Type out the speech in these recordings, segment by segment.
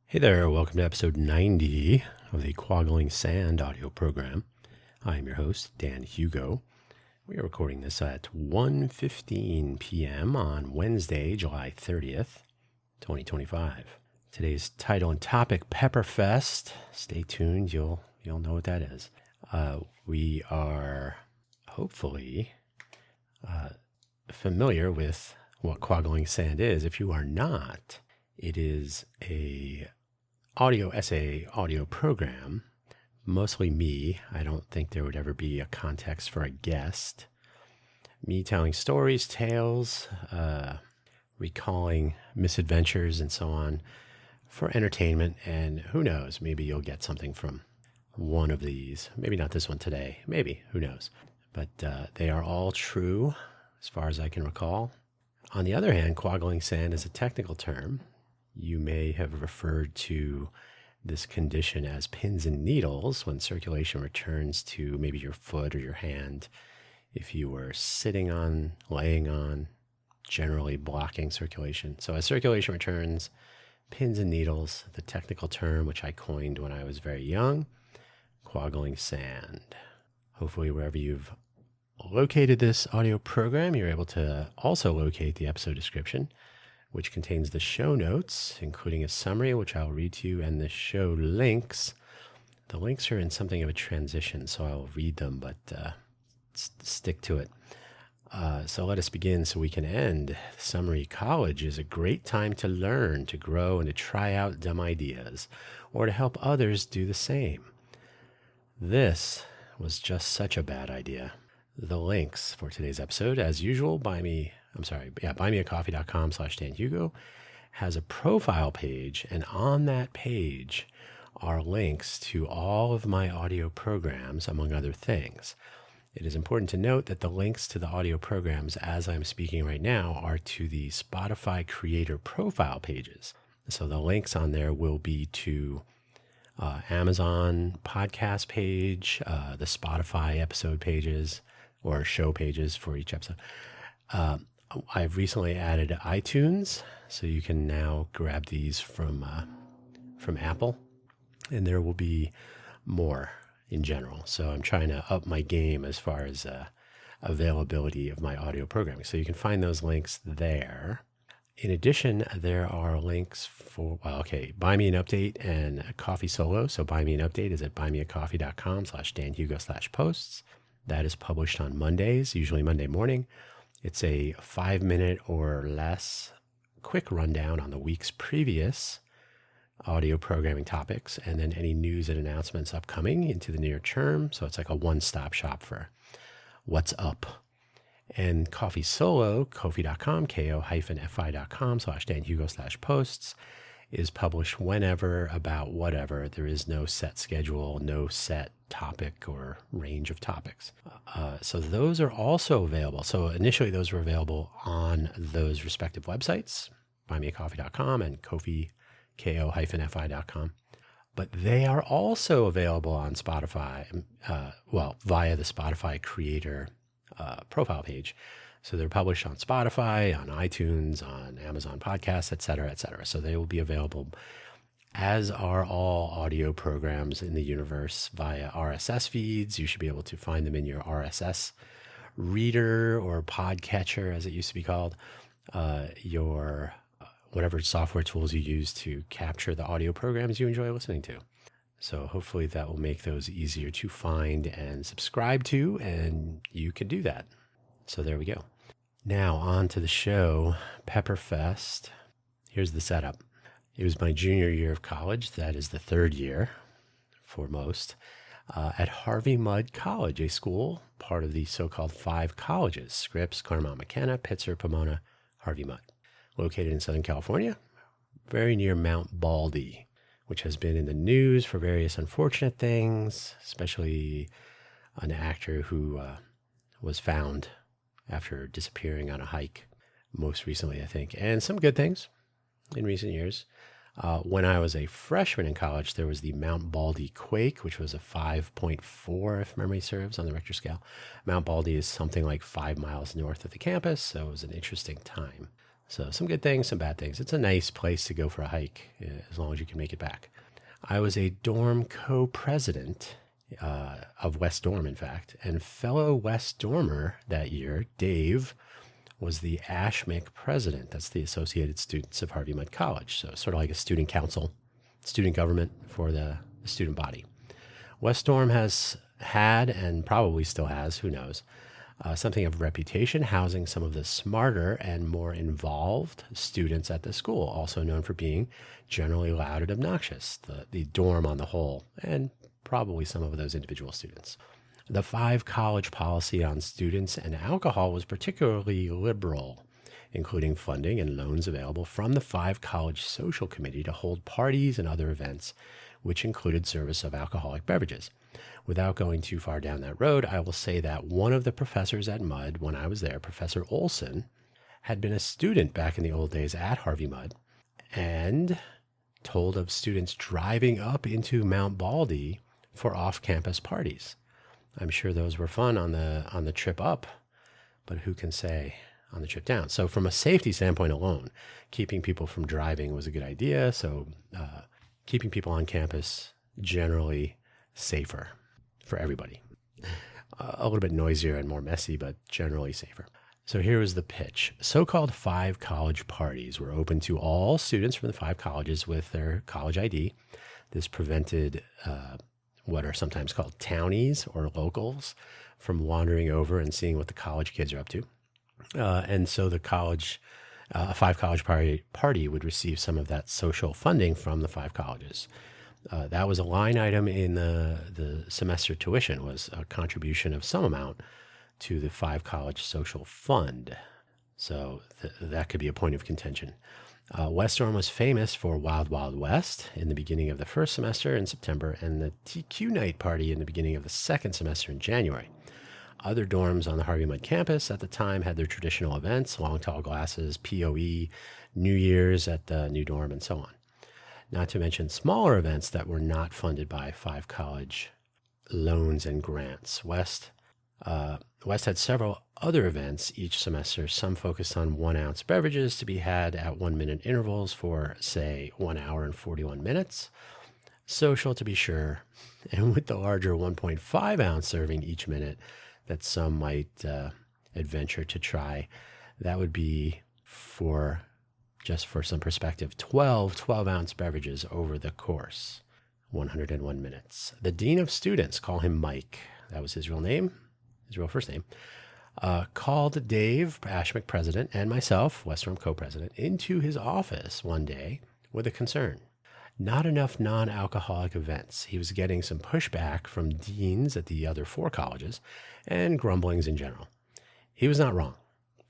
Hey there, welcome to episode 90 of the Quaggling Sand audio program. I am your host, Dan Hugo. We are recording this at 1:15 p.m. on Wednesday, July 30th, 2025. Today's title and topic, Pepperfest. Stay tuned, you'll know what that is. We are hopefully familiar with what Quaggling Sand is. If you are not, it is a audio essay audio program, mostly me. I don't think there would ever be a context for a guest. Me telling stories, tales, recalling misadventures and so on for entertainment. And who knows, maybe you'll get something from one of these. Maybe not this one today. Maybe, who knows. But they are all true as far as I can recall. On the other hand, quaggling sand is a technical term. You may have referred to this condition as pins and needles when circulation returns to maybe your foot or your hand. If you were sitting on, laying on, generally blocking circulation. So as circulation returns, pins and needles, the technical term which I coined when I was very young, quaggling sand. Hopefully wherever you've located this audio program, you're able to also locate the episode description, which contains the show notes, including a summary, which I'll read to you, and the show links. The links are in something of a transition, so I'll read them, but stick to it. So let us begin so we can end. Summary: college is a great time to learn, to grow, and to try out dumb ideas, or to help others do the same. This was just such a bad idea. The links for today's episode, as usual, buymeacoffee.com/DanHugo has a profile page, and on that page are links to all of my audio programs, among other things. It is important to note that the links to the audio programs as I'm speaking right now are to the Spotify creator profile pages. So the links on there will be to Amazon podcast page, the Spotify episode pages, or show pages for each episode. I've recently added iTunes, so you can now grab these from Apple, and there will be more in general. So I'm trying to up my game as far as availability of my audio programming. So you can find those links there. In addition, there are links for, Buy Me an Update and a Coffee Solo. So Buy Me an Update is at buymeacoffee.com/danhugo/posts. That is published on Mondays, usually Monday morning. It's a 5-minute or less quick rundown on the week's previous audio programming topics, and then any news and announcements upcoming into the near term. So it's like a one-stop shop for what's up. And Coffee Solo, ko-fi.com, ko-fi.com/danhugo/posts, is published whenever, about whatever. There is no set schedule, no set topic or range of topics. So those are also available. So initially those were available on those respective websites, buymeacoffee.com and ko-fi.com. But they are also available on Spotify, via the Spotify creator profile page. So they're published on Spotify, on iTunes, on Amazon Podcasts, et cetera, et cetera. So they will be available, as are all audio programs in the universe, via RSS feeds. You should be able to find them in your RSS reader or podcatcher, as it used to be called, your whatever software tools you use to capture the audio programs you enjoy listening to. So hopefully that will make those easier to find and subscribe to, and you can do that. So there we go. Now on to the show, Pepperfest. Here's the setup. It was my junior year of college. That is the third year for most, at Harvey Mudd College, a school part of the so-called 5 colleges: Scripps, Claremont McKenna, Pitzer, Pomona, Harvey Mudd. Located in Southern California, very near Mount Baldy, which has been in the news for various unfortunate things, especially an actor who was found after disappearing on a hike most recently, I think, and some good things in recent years. When I was a freshman in college, there was the Mount Baldy quake, which was a 5.4, if memory serves, on the Richter scale. Mount Baldy is something like 5 miles north of the campus, so it was an interesting time. So some good things, some bad things. It's a nice place to go for a hike as long as you can make it back. I was a dorm co-president of West Dorm, in fact, and fellow West Dormer that year, Dave, was the ASHMIC president. That's the Associated Students of Harvey Mudd College. So sort of like a student council, student government for the student body. West Dorm has had and probably still has, who knows, something of reputation, housing some of the smarter and more involved students at the school, also known for being generally loud and obnoxious, the dorm on the whole, and probably some of those individual students. The 5 college policy on students and alcohol was particularly liberal, including funding and loans available from the 5 college social committee to hold parties and other events, which included service of alcoholic beverages. Without going too far down that road, I will say that one of the professors at Mudd, when I was there, Professor Olson, had been a student back in the old days at Harvey Mudd and told of students driving up into Mount Baldy for off-campus parties. I'm sure those were fun on the trip up, but who can say on the trip down? So from a safety standpoint alone, keeping people from driving was a good idea. So keeping people on campus generally safer for everybody. A little bit noisier and more messy, but generally safer. So here was the pitch. So-called 5 college parties were open to all students from the 5 colleges with their college ID. This prevented what are sometimes called townies or locals from wandering over and seeing what the college kids are up to. And so the college, 5 college party would receive some of that social funding from the 5 colleges. That was a line item in the semester tuition, was a contribution of some amount to the 5 college social fund. So that could be a point of contention. West Dorm was famous for Wild Wild West in the beginning of the first semester in September and the TQ night party in the beginning of the second semester in January. Other dorms on the Harvey Mudd campus at the time had their traditional events, long tall glasses, POE, New Year's at the new dorm, and so on. Not to mention smaller events that were not funded by 5 college loans and grants. West had several other events each semester, some focused on 1-ounce beverages to be had at 1-minute intervals for, say, 1 hour and 41 minutes. Social, to be sure, and with the larger 1.5-ounce serving each minute that some might adventure to try. That would be for, just for some perspective, 12-ounce beverages over the course, 101 minutes. The dean of students, call him Mike, that was his real name, his real first name, called Dave, ASHMIC president, and myself, West Dorm co-president, into his office one day with a concern. Not enough non-alcoholic events. He was getting some pushback from deans at the other 4 colleges and grumblings in general. He was not wrong.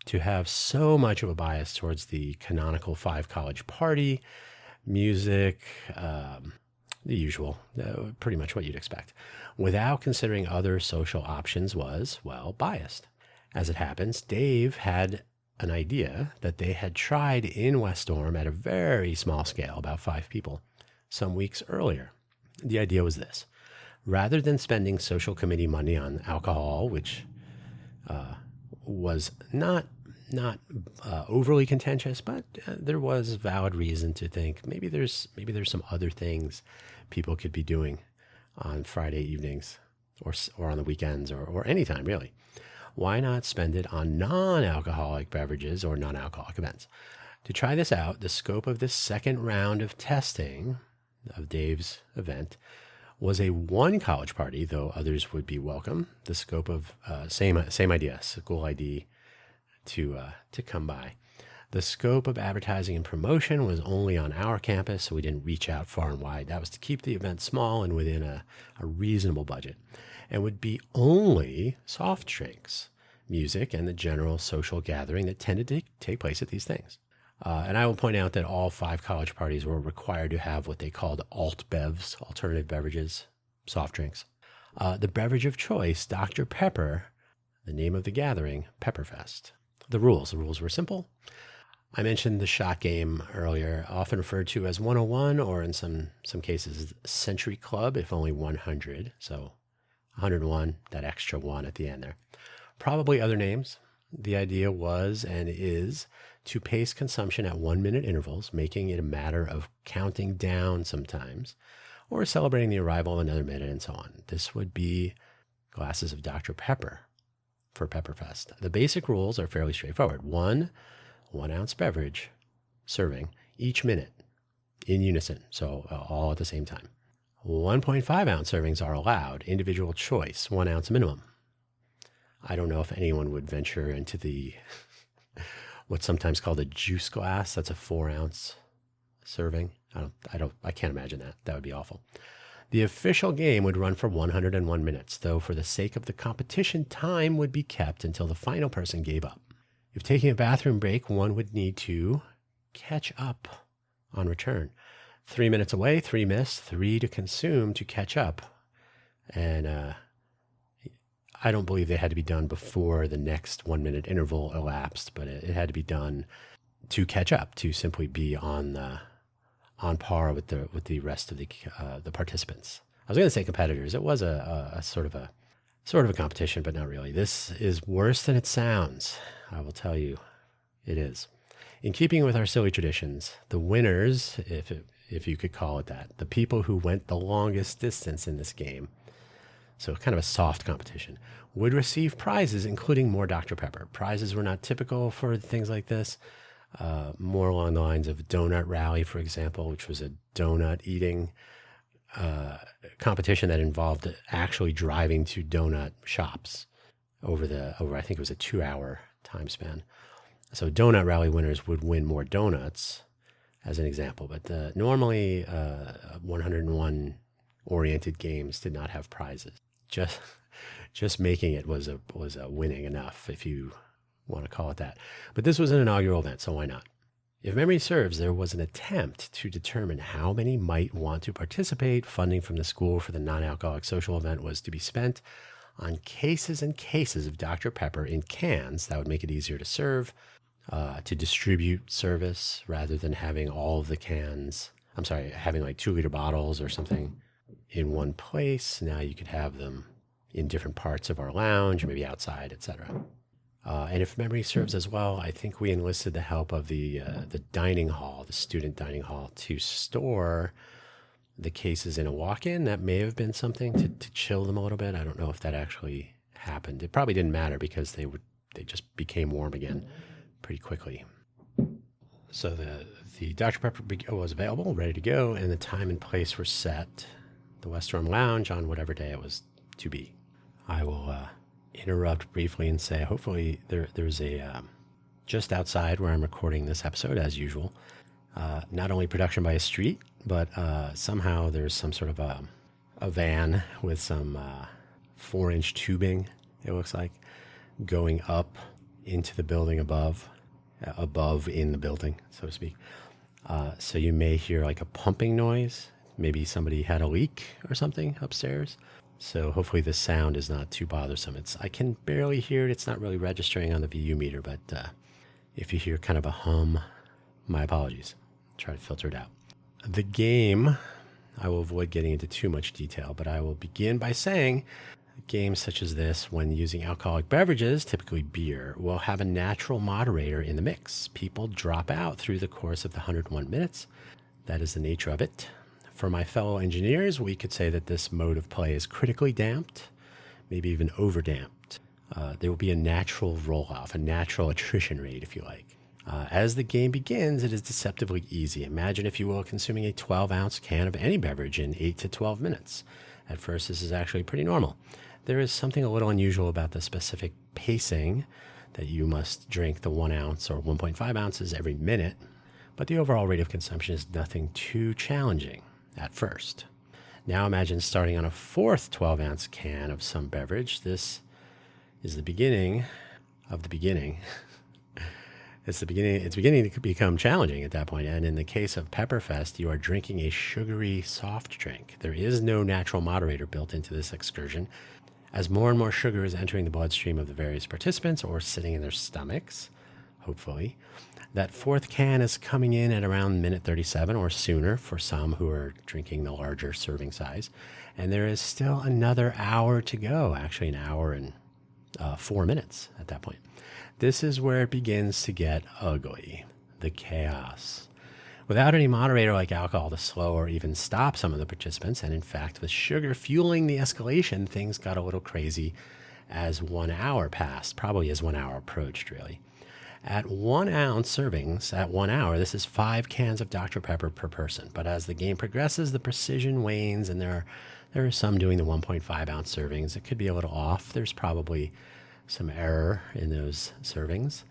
To have so much of a bias towards the canonical 5 college party, music, the usual, pretty much what you'd expect, without considering other social options was, well, biased. As it happens, Dave had an idea that they had tried in West Dorm at a very small scale, about 5 people, some weeks earlier. The idea was this. Rather than spending social committee money on alcohol, which was not overly contentious, but there was valid reason to think maybe there's some other things people could be doing on Friday evenings or on the weekends or anytime really. Why not spend it on non-alcoholic beverages or non-alcoholic events? To try this out, the scope of this second round of testing of Dave's event was a 1 college party, though others would be welcome. The scope of same idea, school ID to come by. The scope of advertising and promotion was only on our campus, so we didn't reach out far and wide. That was to keep the event small and within a reasonable budget, and would be only soft drinks, music, and the general social gathering that tended to take place at these things. And I will point out that all 5 college parties were required to have what they called alt-bevs, alternative beverages, soft drinks. The beverage of choice, Dr. Pepper, the name of the gathering, Pepperfest. The rules were simple. I mentioned the shot game earlier, often referred to as 101 or in some cases Century Club, if only 100. So 101, that extra 1 at the end there. Probably other names. The idea was and is to pace consumption at 1-minute intervals, making it a matter of counting down sometimes, or celebrating the arrival of another minute and so on. This would be glasses of Dr. Pepper for Pepperfest. The basic rules are fairly straightforward. 1-ounce beverage serving each minute in unison, so all at the same time. 1.5-ounce servings are allowed, individual choice, 1 ounce minimum. I don't know if anyone would venture into the what's sometimes called a juice glass. That's a 4-ounce serving. I can't imagine that. That would be awful. The official game would run for 101 minutes, though for the sake of the competition, time would be kept until the final person gave up. If taking a bathroom break, one would need to catch up on return. 3 minutes away, 3 missed, 3 to consume to catch up. And I don't believe they had to be done before the next 1-minute interval elapsed, but it had to be done to catch up, to simply be on par with the rest of the participants. I was going to say competitors. It was a sort of a competition, but not really. This is worse than it sounds. I will tell you, it is. In keeping with our silly traditions, the winners, if you could call it that, the people who went the longest distance in this game, so kind of a soft competition, would receive prizes, including more Dr. Pepper. Prizes were not typical for things like this. More along the lines of Donut Rally, for example, which was a donut eating competition that involved actually driving to donut shops over I think it was a 2-hour time span. So Donut Rally winners would win more donuts, as an example. But normally 101 oriented games did not have prizes. Just making it was a winning enough, if you want to call it that. But this was an inaugural event, so why not? If memory serves, there was an attempt to determine how many might want to participate. Funding from the school for the non-alcoholic social event was to be spent on cases and cases of Dr. Pepper in cans. That would make it easier to serve, to distribute service, rather than having all of the cans. Having like 2-liter bottles or something in one place. Now you could have them in different parts of our lounge, maybe outside, etc. And if memory serves as well, I think we enlisted the help of the dining hall, the student dining hall, to store the cases in a walk-in. That may have been something to chill them a little bit. I don't know if that actually happened. It probably didn't matter because they just became warm again pretty quickly. So the Dr. Pepper was available, ready to go, and the time and place were set. The West Storm Lounge on whatever day it was to be. I will interrupt briefly and say, hopefully there's a just outside where I'm recording this episode, as usual, not only production by a street, but somehow there's some sort of a van with some 4-inch tubing, it looks like, going up into the building above in the building, so to speak. So you may hear like a pumping noise. Maybe somebody had a leak or something upstairs. So hopefully the sound is not too bothersome. I can barely hear it. It's not really registering on the VU meter, but if you hear kind of a hum, my apologies. Try to filter it out. The game, I will avoid getting into too much detail, but I will begin by saying games such as this, when using alcoholic beverages, typically beer, will have a natural moderator in the mix. People drop out through the course of the 101 minutes. That is the nature of it. For my fellow engineers, we could say that this mode of play is critically damped, maybe even over-damped. There will be a natural roll-off, a natural attrition rate, if you like. As the game begins, it is deceptively easy. Imagine, if you will, consuming a 12-ounce can of any beverage in 8 to 12 minutes. At first, this is actually pretty normal. There is something a little unusual about the specific pacing, that you must drink the 1 ounce or 1.5 ounces every minute, but the overall rate of consumption is nothing too challenging at first. Now imagine starting on a 4th 12-ounce can of some beverage. This is the beginning of the beginning. It's beginning to become challenging at that point. And in the case of Pepperfest, you are drinking a sugary soft drink. There is no natural moderator built into this excursion. As more and more sugar is entering the bloodstream of the various participants, or sitting in their stomachs, hopefully, that 4th can is coming in at around minute 37 or sooner for some who are drinking the larger serving size. And there is still another hour to go, actually an hour and 4 minutes at that point. This is where it begins to get ugly. The chaos. Without any moderator like alcohol to slow or even stop some of the participants, and in fact with sugar fueling the escalation, things got a little crazy as 1 hour passed, probably as 1 hour approached, really. At 1 ounce servings, at 1 hour, this is 5 cans of Dr. Pepper per person. But as the game progresses, the precision wanes, and there are some doing the 1.5 ounce servings. It could be a little off. There's probably some error in those servings.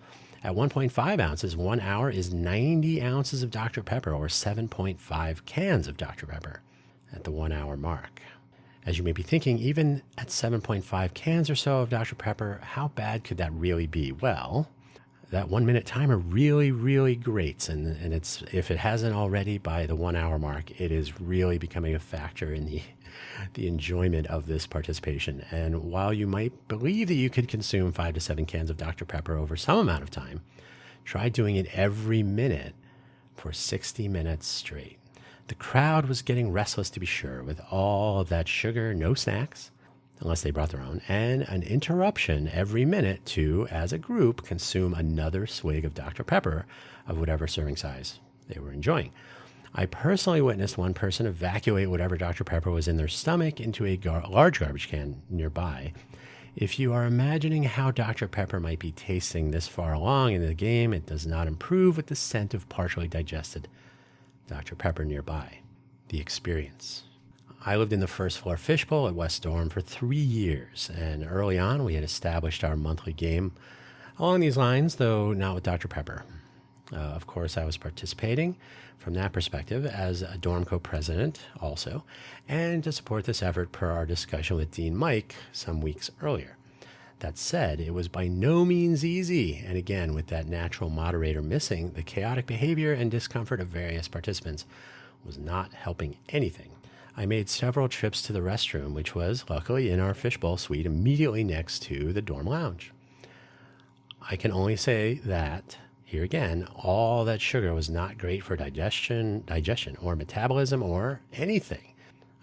At 1.5 ounces, 1 hour is 90 ounces of Dr. Pepper, or 7.5 cans of Dr. Pepper at the 1 hour mark. As you may be thinking, even at 7.5 cans or so of Dr. Pepper, how bad could that really be? Well, that 1 minute timer really, really grates. And it's, if it hasn't already by the 1 hour mark, it is really becoming a factor in the enjoyment of this participation. And while you might believe that you could consume 5 to 7 cans of Dr. Pepper over some amount of time, try doing it every minute for 60 minutes straight. The crowd was getting restless, to be sure, with all of that sugar, no snacks, unless they brought their own, and an interruption every minute to, as a group, consume another swig of Dr. Pepper of whatever serving size they were enjoying. I personally witnessed one person evacuate whatever Dr. Pepper was in their stomach into a large garbage can nearby. If you are imagining how Dr. Pepper might be tasting this far along in the game, it does not improve with the scent of partially digested Dr. Pepper nearby. The experience. I lived in the first floor fishbowl at West Dorm for 3 years, and early on we had established our monthly game along these lines, though not with Dr. Pepper. Of course, I was participating from that perspective as a dorm co-president also, and to support this effort per our discussion with Dean Mike some weeks earlier. That said, it was by no means easy, and again, with that natural moderator missing, the chaotic behavior and discomfort of various participants was not helping anything. I made several trips to the restroom, which was luckily in our fishbowl suite immediately next to the dorm lounge. I can only say that, here again, all that sugar was not great for digestion or metabolism or anything.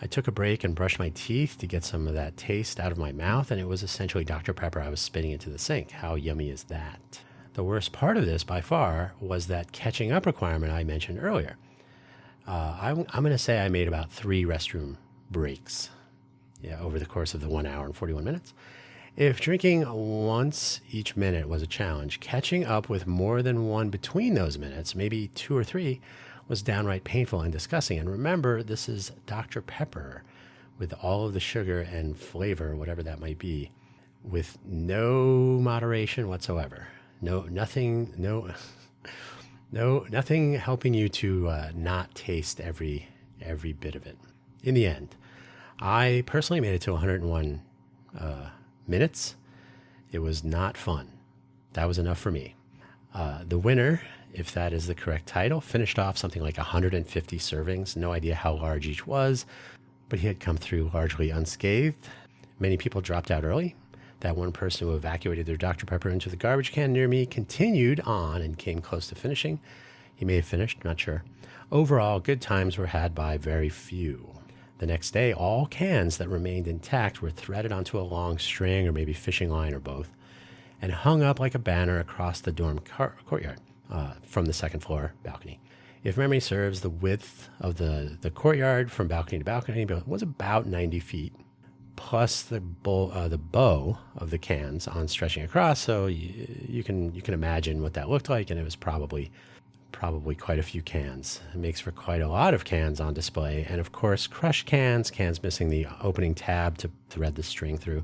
I took a break and brushed my teeth to get some of that taste out of my mouth, and it was essentially Dr. Pepper I was spitting into the sink. How yummy is that? The worst part of this, by far, was that catching up requirement I mentioned earlier. I'm going to say I made about 3 restroom breaks over the course of the 1 hour and 41 minutes. If drinking once each minute was a challenge, catching up with more than one between those minutes, maybe 2 or 3, was downright painful and disgusting. And remember, this is Dr. Pepper with all of the sugar and flavor, whatever that might be, with no moderation whatsoever. Nothing helping you to not taste every bit of it. In the end, I personally made it to 101 minutes. It was not fun. That was enough for me. The winner, if that is the correct title, finished off something like 150 servings. No idea how large each was, but he had come through largely unscathed. Many people dropped out early. That one person who evacuated their Dr. Pepper into the garbage can near me continued on and came close to finishing. He may have finished, not sure. Overall, good times were had by very few. The next day, all cans that remained intact were threaded onto a long string or maybe fishing line or both, and hung up like a banner across the dorm courtyard from the second floor balcony. If memory serves, the width of the courtyard from balcony to balcony was about 90 feet, plus the bow of the cans on stretching across. So you can imagine what that looked like, and it was probably quite a few cans. It makes for quite a lot of cans on display, and of course, crushed cans missing the opening tab to thread the string through,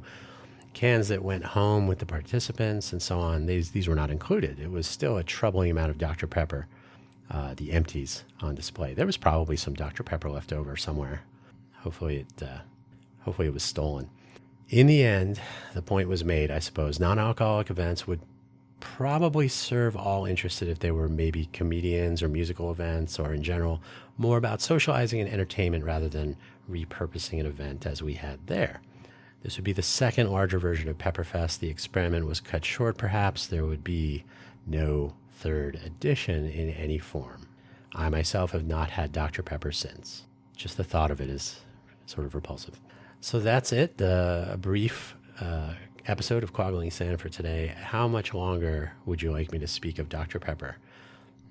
cans that went home with the participants, and so on. These were not included. It was still a troubling amount of Dr. Pepper, the empties on display. There was probably some Dr. Pepper left over somewhere. Hopefully it was stolen. In the end, the point was made, I suppose. Non-alcoholic events would probably serve all interested if they were maybe comedians or musical events, or in general, more about socializing and entertainment rather than repurposing an event as we had there. This would be the second larger version of Pepperfest. The experiment was cut short, perhaps. There would be no third edition in any form. I myself have not had Dr. Pepper since. Just the thought of it is sort of repulsive. So that's it, a brief episode of Quaggling Sand for today. How much longer would you like me to speak of Dr. Pepper?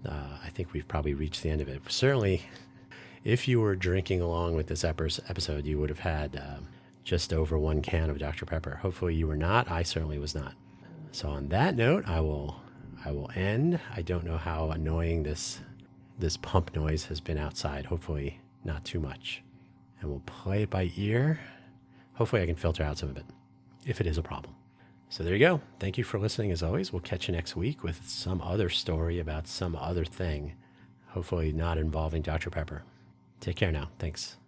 I think we've probably reached the end of it. Certainly, if you were drinking along with this episode, you would have had just over 1 can of Dr. Pepper. Hopefully you were not. I certainly was not. So on that note, I will end. I don't know how annoying this pump noise has been outside. Hopefully not too much. And we'll play it by ear. Hopefully I can filter out some of it, if it is a problem. So there you go. Thank you for listening as always. We'll catch you next week with some other story about some other thing, hopefully not involving Dr. Pepper. Take care now. Thanks.